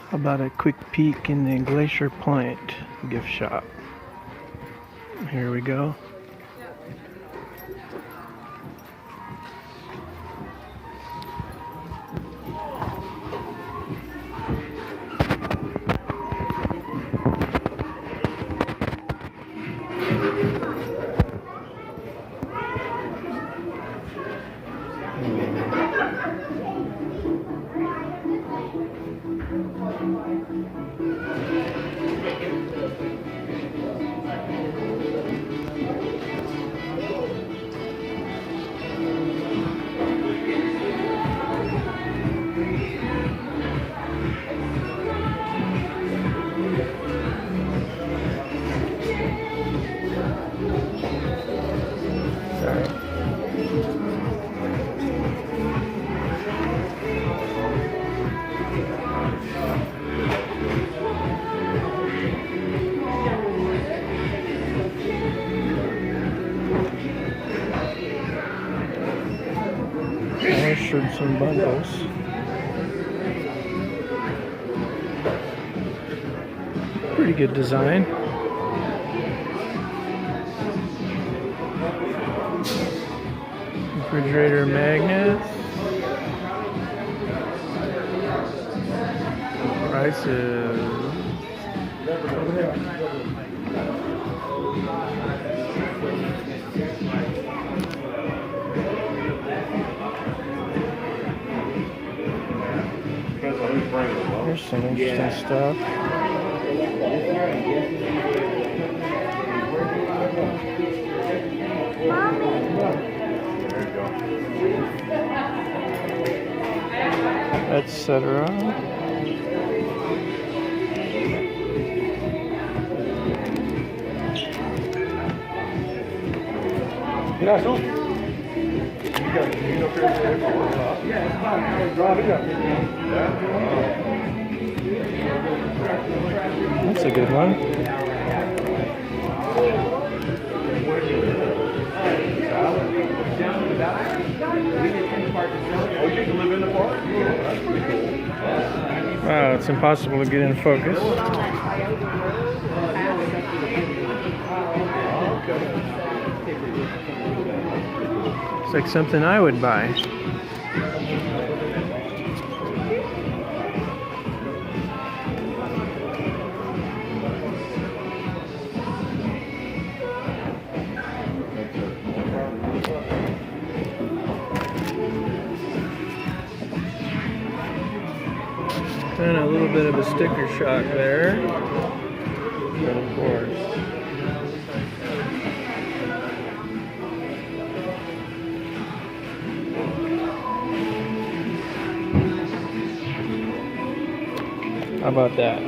How about a quick peek in the Glacier Point gift shop? Here we go. Shirts and bundles. Pretty good design. Refrigerator magnets. Prices. There's some interesting stuff. Etc. That's a good one. Wow, it's impossible to get in focus. It's like something I would buy. And a little bit of a sticker shock there. But of course. How about that?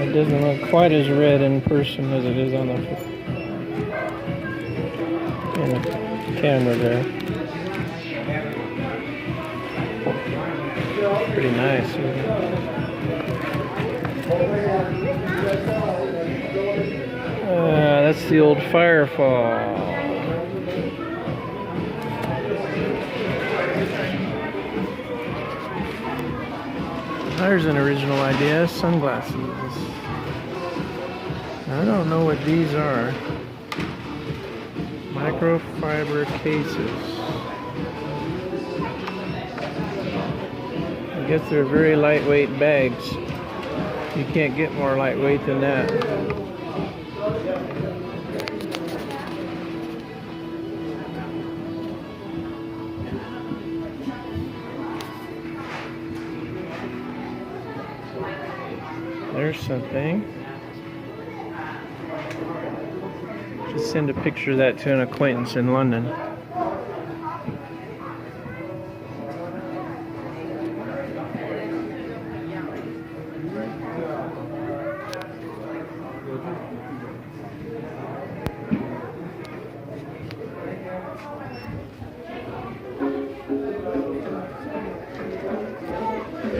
It doesn't look quite as red in person as it is on the camera there. Pretty nice. That's the old Firefall. There's an original idea, sunglasses. I don't know what these are. Microfiber cases. I guess they're very lightweight bags. You can't get more lightweight than that. There's something. Just send a picture of that to an acquaintance in London.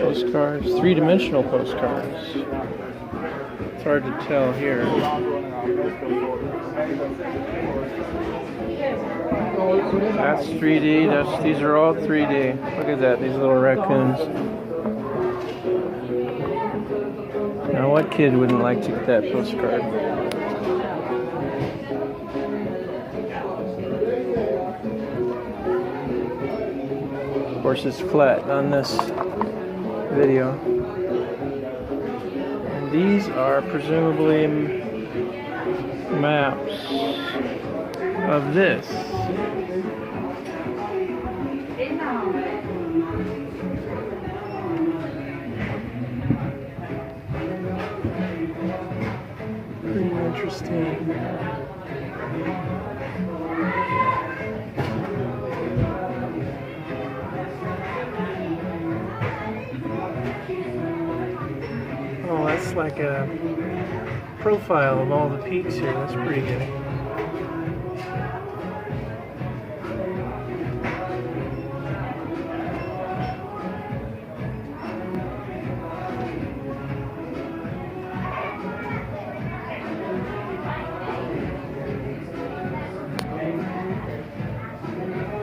Postcards, three-dimensional postcards. It's hard to tell here. That's 3D. These are all 3D. Look at that, these little raccoons. Now, what kid wouldn't like to get that postcard? Of course, it's flat on this video. And these are presumably maps of this. Pretty interesting. Oh, that's like a profile of all the peaks here. That's pretty good.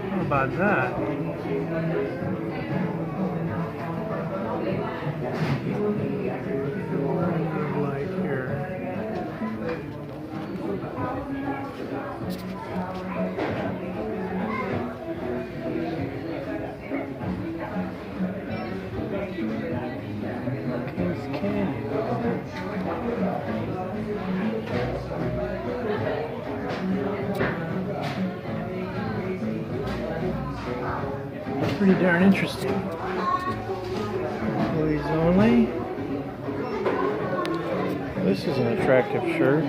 How about that? Light here. Kings Canyon. Pretty darn interesting. Employees only. This is an attractive shirt.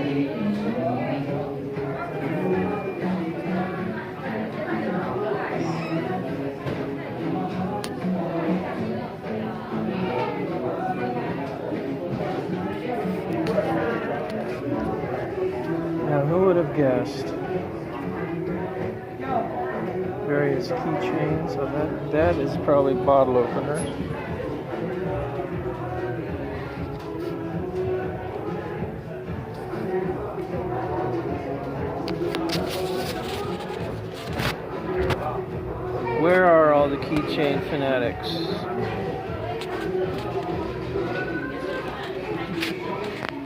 Now, who would have guessed? Various keychains. So that is probably bottle opener. Where are all the keychain fanatics?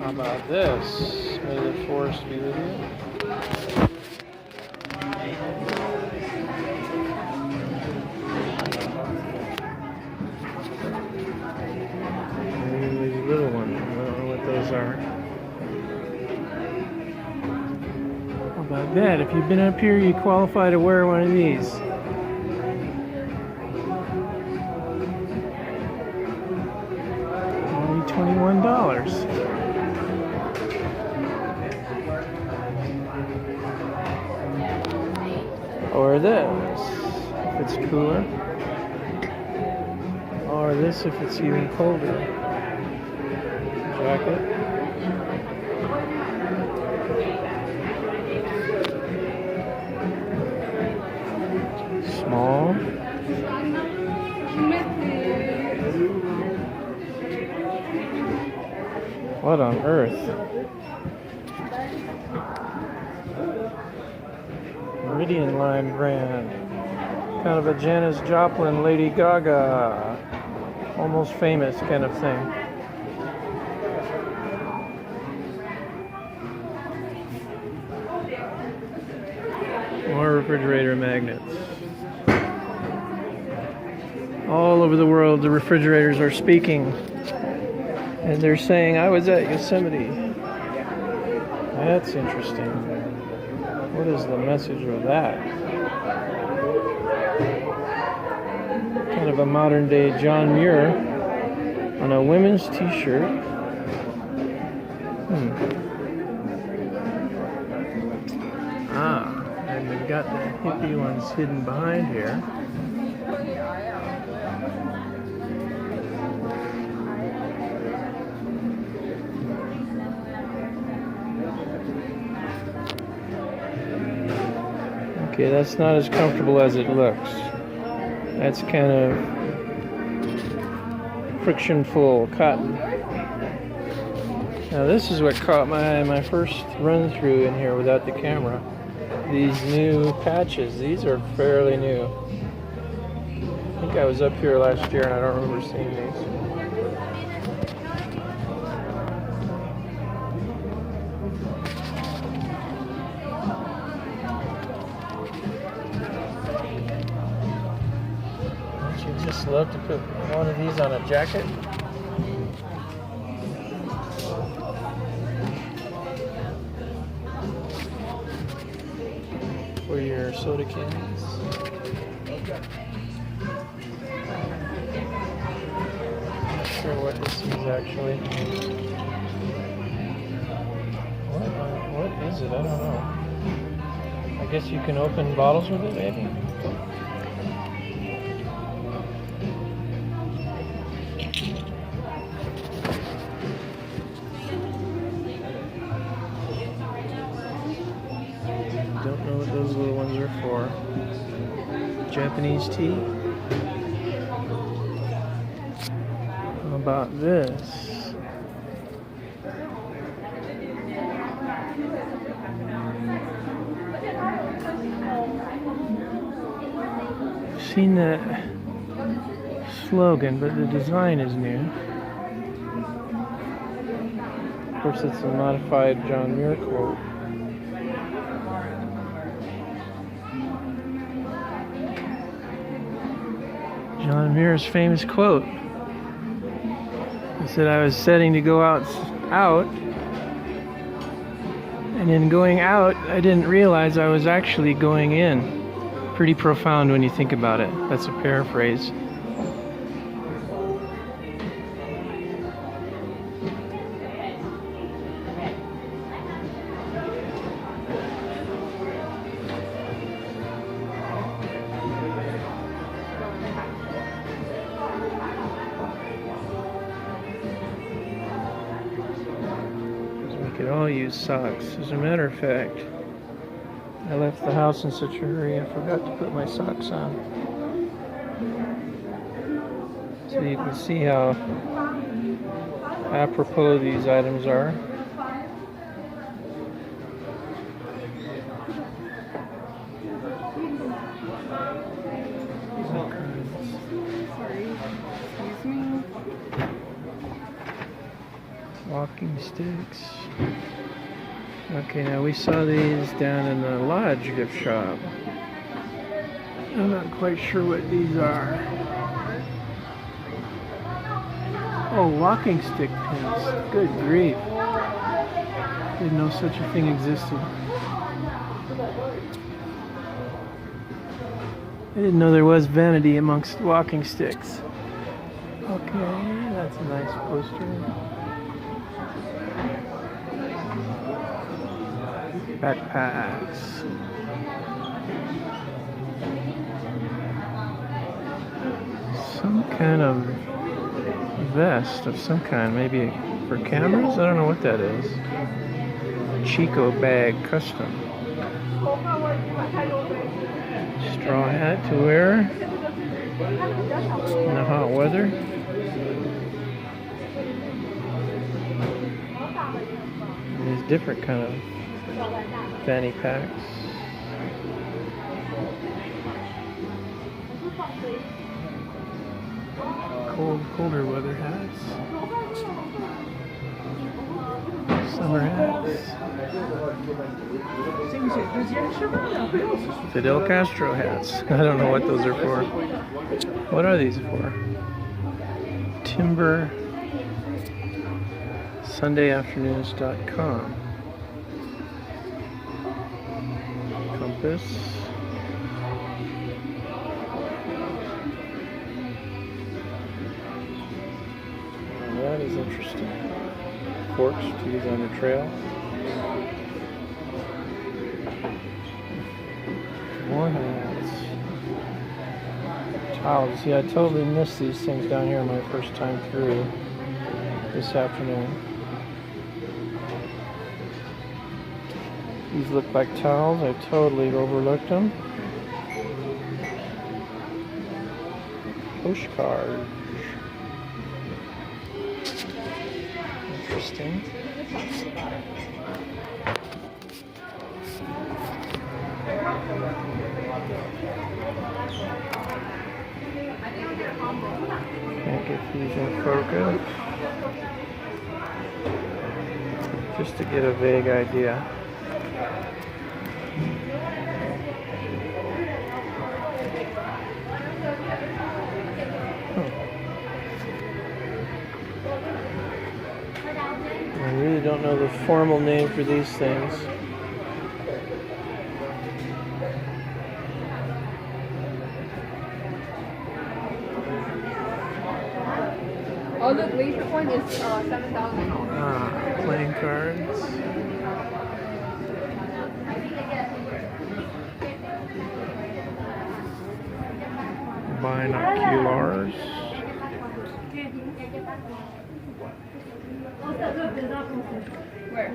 How about this? May the force be with you. These little ones. I don't know what those are. How about that? If you've been up here, you qualify to wear one of these. Only $21. Or this, if it's cooler. Or this, if it's even colder. Jacket. Small. What on earth? Meridian Line brand. Kind of a Janis Joplin, Lady Gaga. Almost famous kind of thing. More refrigerator magnets. All over the world, the refrigerators are speaking. And they're saying, I was at Yosemite. That's interesting. What is the message of that? Kind of a modern day John Muir on a women's t-shirt. And they've got the hippie ones hidden behind here. Okay, that's not as comfortable as it looks. That's kind of friction-full cotton. Now this is what caught my eye my first run through in here without the camera. These new patches, these are fairly new. I think I was up here last year and I don't remember seeing these. Don't you just love to put one of these on a jacket? For your soda cans. Not sure what this is actually. What is it? I don't know. I guess you can open bottles with it, maybe? Don't know what those little ones are for. Japanese tea. How about this? I've seen that slogan, but the design is new. Of course, it's a modified John Muir quote. John Muir's famous quote. He said, I was setting to go out, and in going out, I didn't realize I was actually going in. Pretty profound when you think about it. That's a paraphrase. We could all use socks. As a matter of fact, I left the house in such a hurry I forgot to put my socks on. So you can see how apropos these items are. Walking sticks. Okay, now we saw these down in the Lodge gift shop. I'm not quite sure what these are. Oh, walking stick pins. Good grief. Didn't know such a thing existed. I didn't know there was vanity amongst walking sticks. Okay, that's a nice poster. Backpacks. Some kind of vest of some kind, maybe for cameras? I don't know what that is. Chico bag custom. Straw hat to wear in the hot weather. These different kind of fanny packs. Colder weather hats. Summer hats. Fidel Castro hats. I don't know what those are for. What are these for? Timber SundayAfternoons.com. Compass. Well, that is interesting. Forks to use on the trail. More hats. Towels. See, I totally missed these things down here my first time through this afternoon. These look like towels. I totally overlooked them. Postcards. Interesting. Can't get these in focus. Just to get a vague idea. I really don't know the formal name for these things. Oh, the glacier coin is 7,000. Ah, playing cards. Binoculars. Where?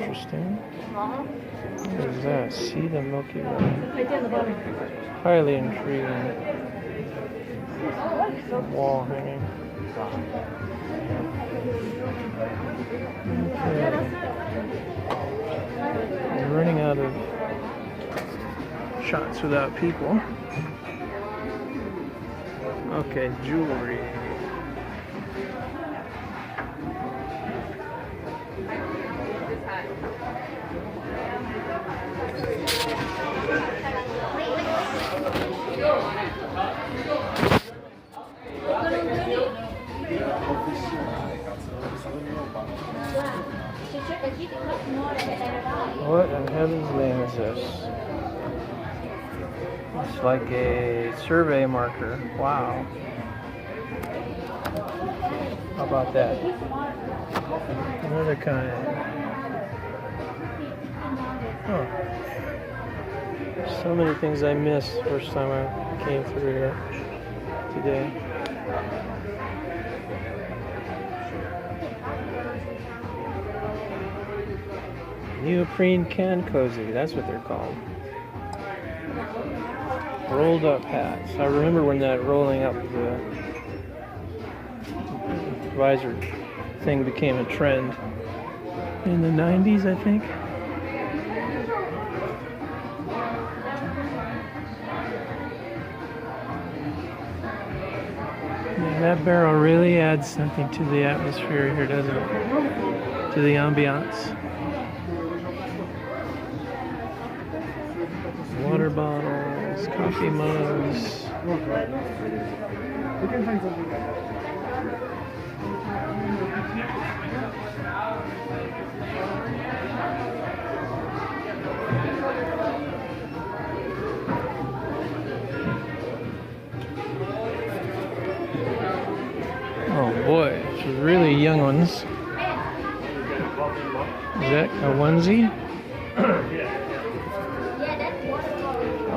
Interesting. Mama? What is that? See the Milky Way. Highly intriguing. Wall hanging. Okay. I'm running out of shots without people. Okay, jewelry. What in heaven's name is this? It's like a survey marker. Wow. How about that? Another kind. Oh. So many things I missed first time I came through here today. Neoprene can cozy, that's what they're called. Rolled up hats. I remember when that rolling up the visor thing became a trend in the 90s, I think. Yeah, that barrel really adds something to the atmosphere here, doesn't it? To the ambiance. Water bottles, coffee mugs. We can find something like that. Oh boy, some really young ones. Is that a onesie?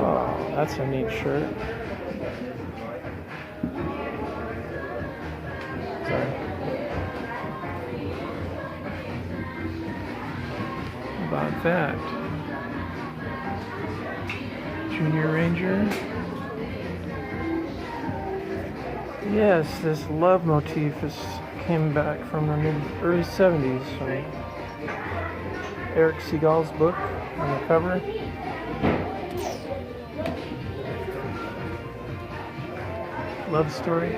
Oh, that's a neat shirt. Sorry. How about that? Junior Ranger. Yes, this love motif came back from the early 70s from Eric Segal's book on the cover. Love story.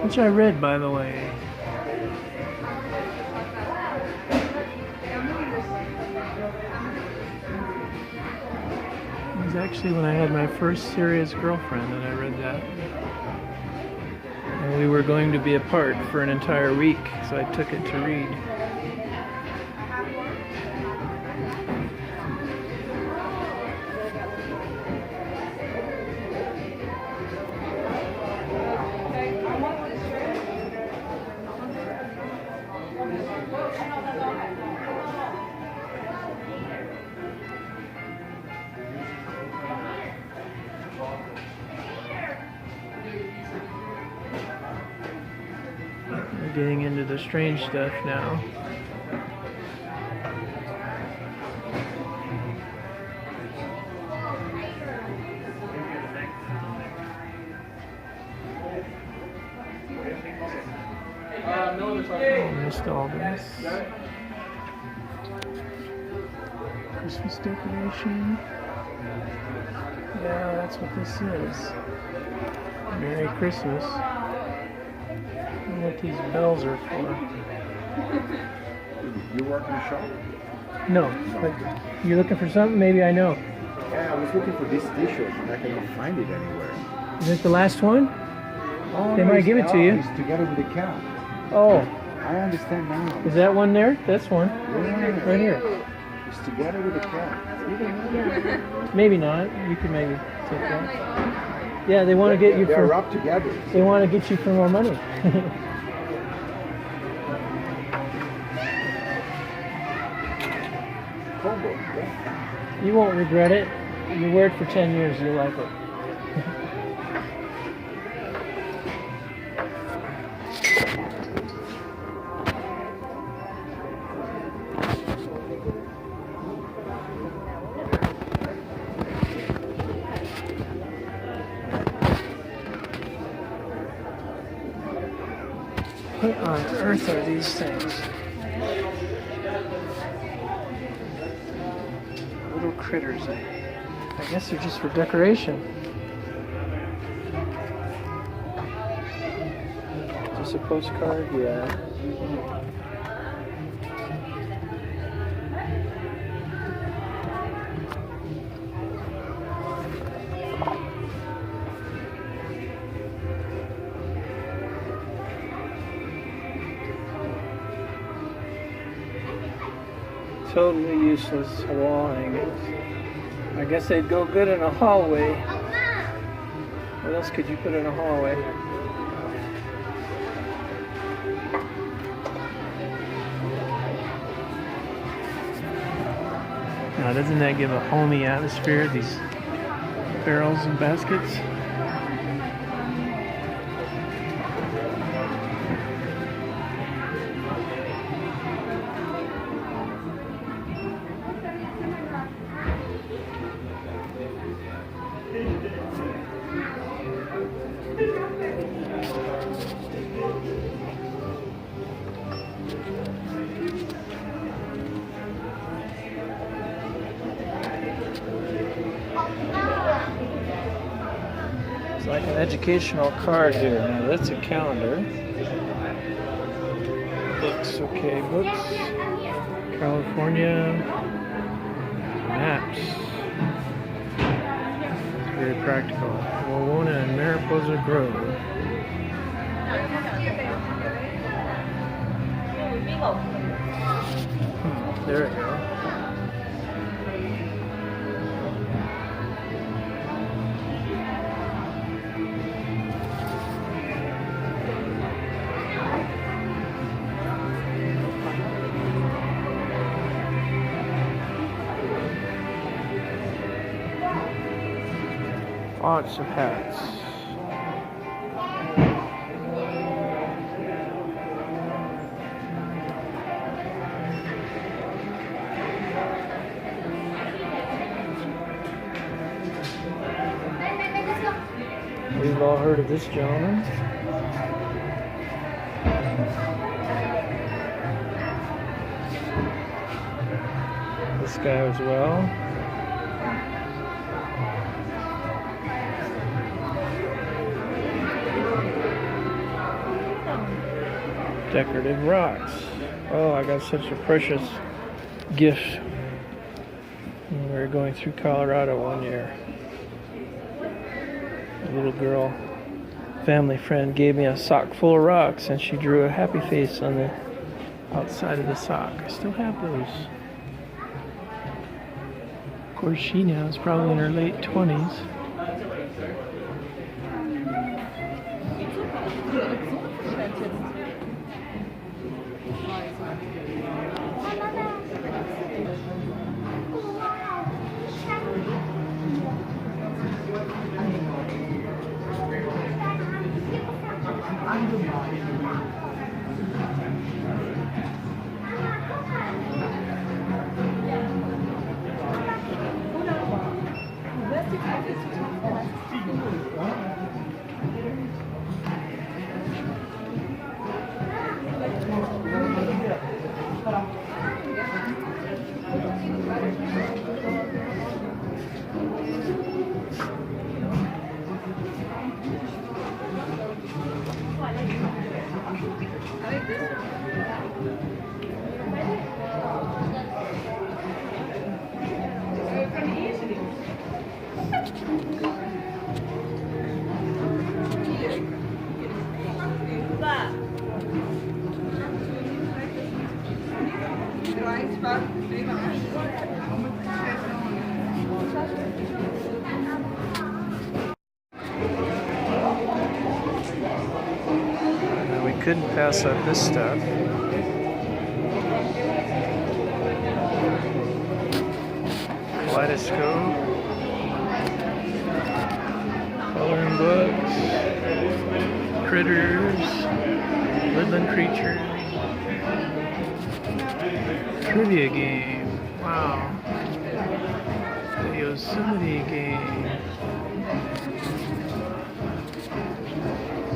Which I read, by the way. It was actually when I had my first serious girlfriend that I read that. And we were going to be apart for an entire week, so I took it to read. We're getting into the strange stuff now. Missed all this. Christmas decoration. Yeah, that's what this is. Merry Christmas. I don't know what these bells are for. You work in the shop? No, but you're looking for something? Maybe I know. Yeah, I was looking for this t-shirt and I cannot find it anywhere. Is it the last one? Oh, They might give it to you. It's together with the cat. Oh, I understand now. is that one there? That's one. Yeah, Right here. it's together with the cat. Maybe not. You could maybe take that. Yeah, they want to get you They're for. wrapped together. They want to get you for more money. Combo. Yeah. You won't regret it. You wear it for 10 years, you'll like it. What on earth are these things? Little critters. I guess they're just for decoration. Just a postcard? Yeah. Totally useless wall hangings. I guess they'd go good in a hallway. What else could you put in a hallway? Now, doesn't that give a homey atmosphere, these barrels and baskets? It's like an educational card here. Now that's a calendar. Books, okay, books. California. Maps. It's very practical. Wawona and Mariposa Grove. There we go. Lots of hats. We've all heard of this gentleman. This guy as well. Decorative rocks. Oh, I got such a precious gift when we were going through Colorado one year. A little girl, family friend, gave me a sock full of rocks and she drew a happy face on the outside of the sock. I still have those. Of course, she now is probably in her late 20s. couldn't pass up this stuff. Kaleidoscope. Coloring books. Critters. Woodland creatures. Trivia game. Wow. The Yosemite game.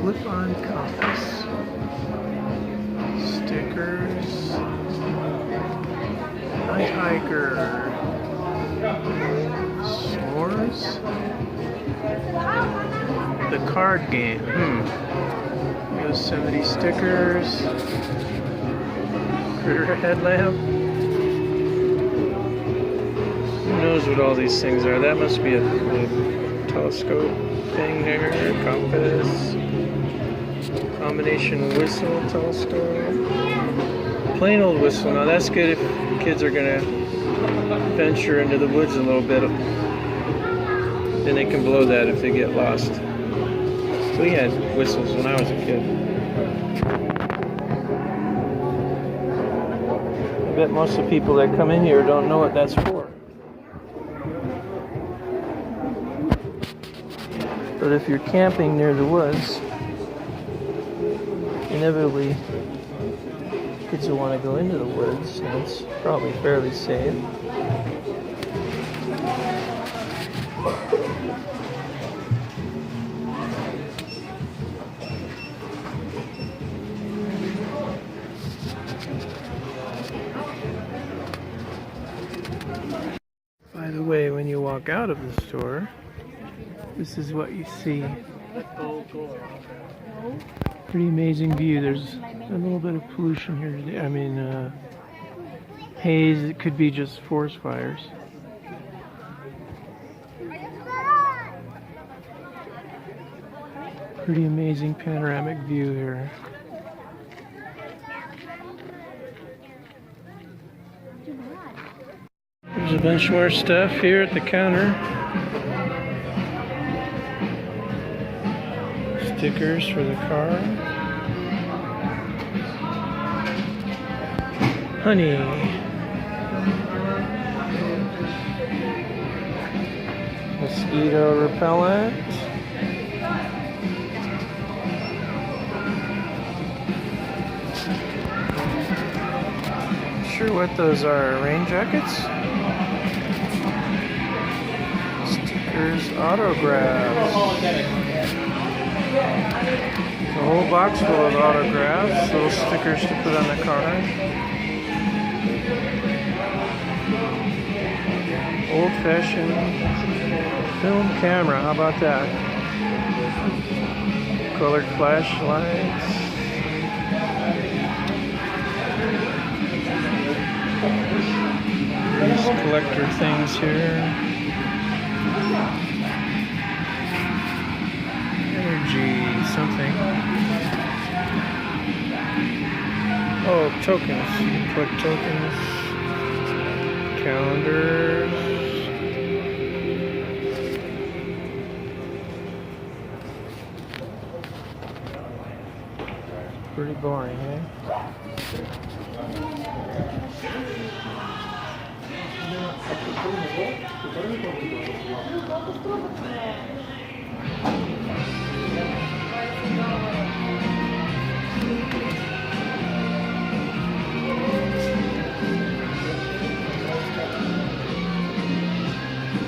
Flip-on compass. Stickers. Night hiker. S'mores. The card game. Yosemite stickers. Critter headlamp. Who knows what all these things are? That must be a telescope thing there. Compass. Combination whistle, telescope. Plain old whistle. Now that's good if kids are gonna venture into the woods a little bit. Then they can blow that if they get lost. We had whistles when I was a kid. I bet most of the people that come in here don't know what that's for. But if you're camping near the woods, inevitably kids will want to go into the woods, and it's probably fairly safe. By the way, when you walk out of the store, this is what you see. Pretty amazing view. There's a little bit of pollution here today. I mean, haze. It could be just forest fires. Pretty amazing panoramic view here. There's a bunch more stuff here at the counter. Stickers for the car. Honey. Mosquito repellent. Not sure what those are. Rain jackets? Stickers, autographs. A whole box full of autographs, little stickers to put on the car. Old-fashioned film camera, how about that? Colored flashlights. These collector things here. Energy something. Oh, tokens. You can collect tokens. Calendars. Pretty boring, eh?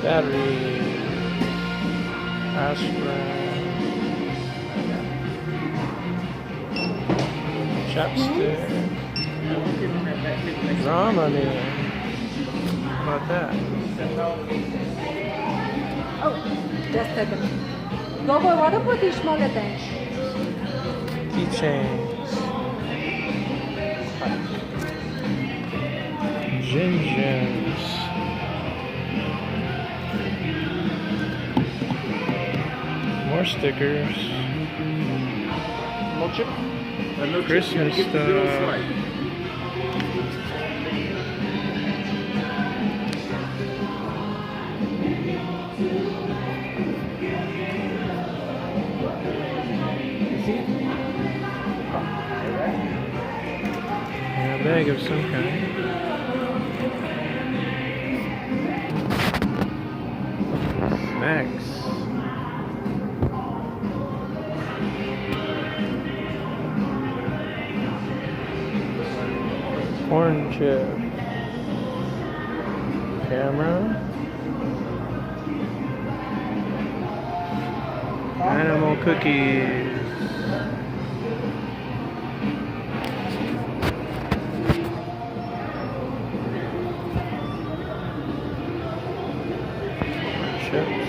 Battery, aspirin, chapstick, Dramamine. How about that? Oh, just a second. Gogo, what about these smaller things? Keychains, Gin-Gems. More stickers. Christmas stuff. bag of some kind. Snacks. Corn chip. Camera. Animal cookies. Chips.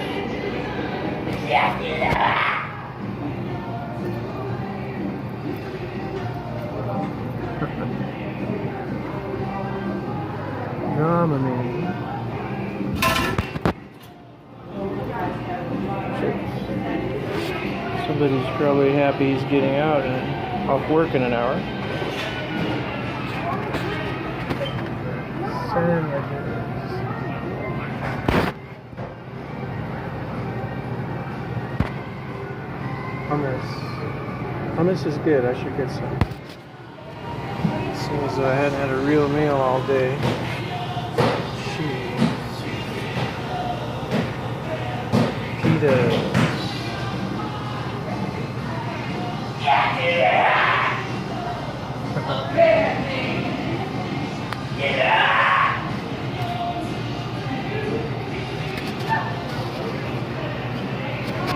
Dramamine. Somebody's probably happy he's getting out and off work in an hour. Sandwiches. Hummus. Hummus is good. I should get some. Seems as though I hadn't had a real meal all day. Cheese. Pitas.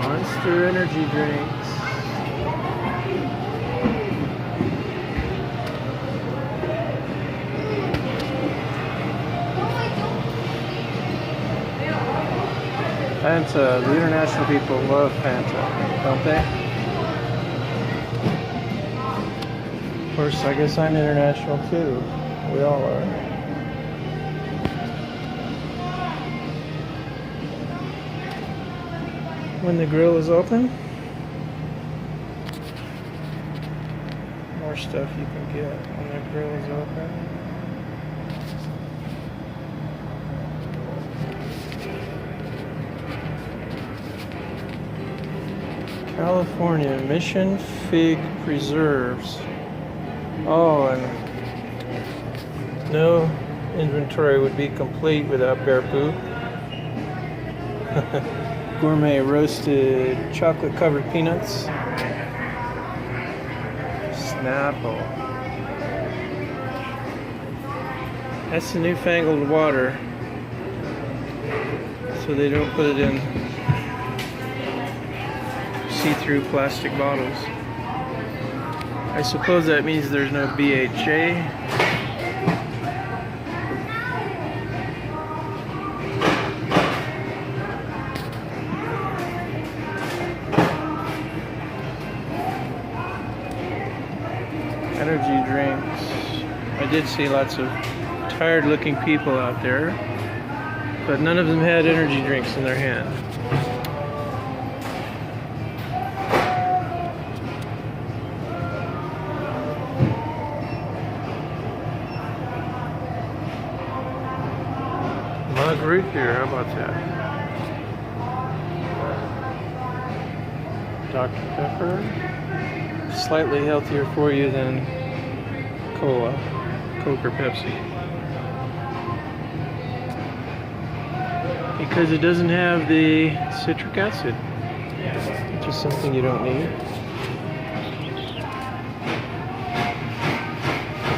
Monster energy drinks. Fanta. The international people love Fanta, don't they? Of course, I guess I'm international too. We all are. When the grill is open, more stuff you can get when the grill is open. California Mission Fig Preserves. Oh, and no inventory would be complete without bear poop. Gourmet roasted chocolate covered peanuts. Snapple. That's the newfangled water. So they don't put it in see-through plastic bottles. I suppose that means there's no BHA. Energy drinks. I did see lots of tired looking people out there, but none of them had energy drinks in their hand. Mug root beer, how about that? Dr. Pepper. Slightly healthier for you than cola, Coke or Pepsi. Because it doesn't have the citric acid, which is something you don't need.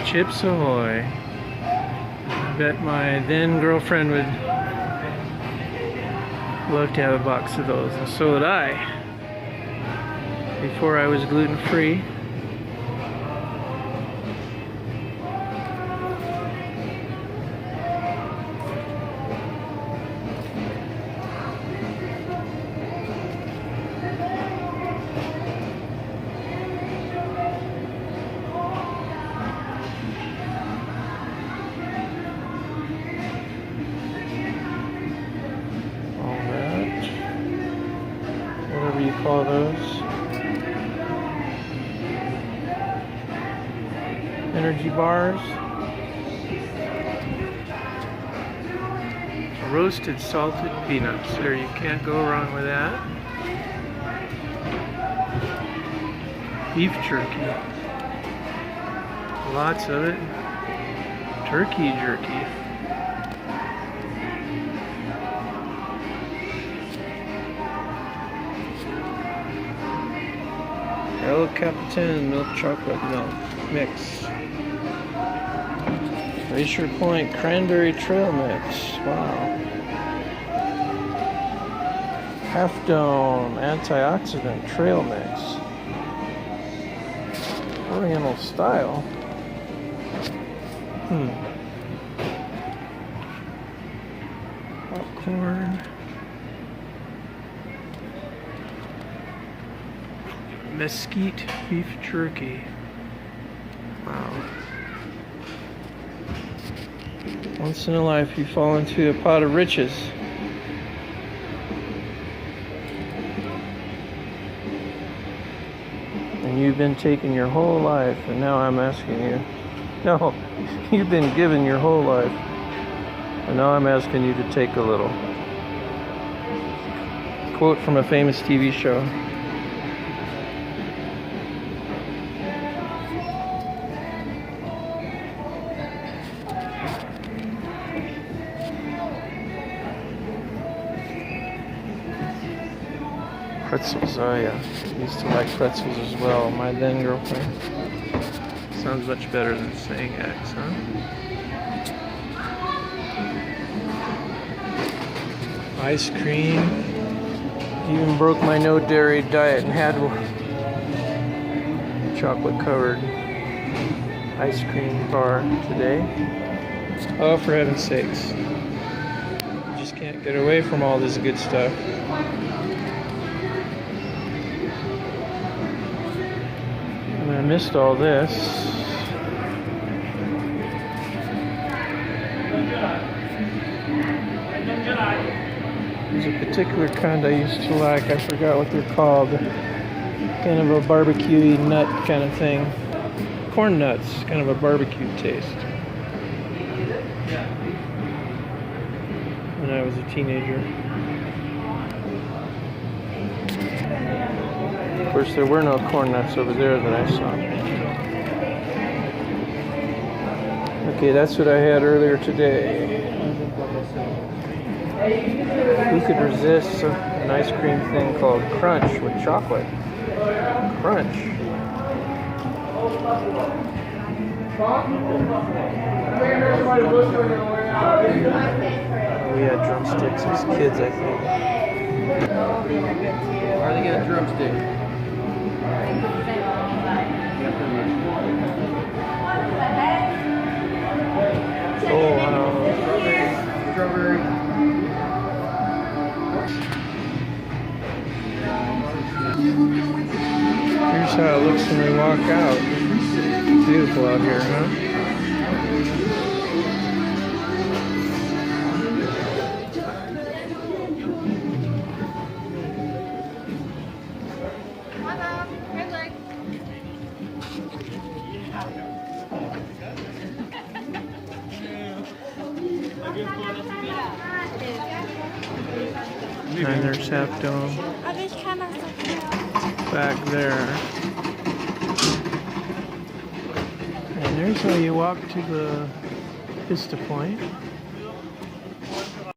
Chips Ahoy. I bet my then girlfriend would love to have a box of those, and so would I. Before I was gluten-free. All that. Whatever you call those. Energy bars, roasted salted peanuts. There, you can't go wrong with that. Beef jerky, lots of it. Turkey jerky. El Capitan milk chocolate milk mix. Glacier Point cranberry trail mix. Wow. Half Dome antioxidant trail mix. Oriental style. Popcorn. Mesquite beef jerky. Wow. Once in a life you fall into a pot of riches. And you've been taking your whole life, and now I'm asking you. No, you've been given your whole life, and now I'm asking you to take a little. Quote from a famous TV show. Pretzels, oh yeah. I used to like pretzels as well. My then girlfriend. Sounds much better than saying X, huh? Ice cream. Even broke my no dairy diet and had chocolate covered ice cream bar today. Oh, for heaven's sakes. You just can't get away from all this good stuff. I missed all this. There's a particular kind I used to like. I forgot what they're called. Kind of a barbecue nut kind of thing. Corn nuts, kind of a barbecue taste. When I was a teenager. Of course, there were no corn nuts over there that I saw. Okay, that's what I had earlier today. Who could resist an ice cream thing called Crunch with chocolate? Crunch. We had drumsticks as kids, I think. Why do they get a drumstick? Oh, wow. Strawberry. Here's how it looks when we walk out. Beautiful out here, huh? And there's Half Dome back there. And there's how you walk to the Vista Point.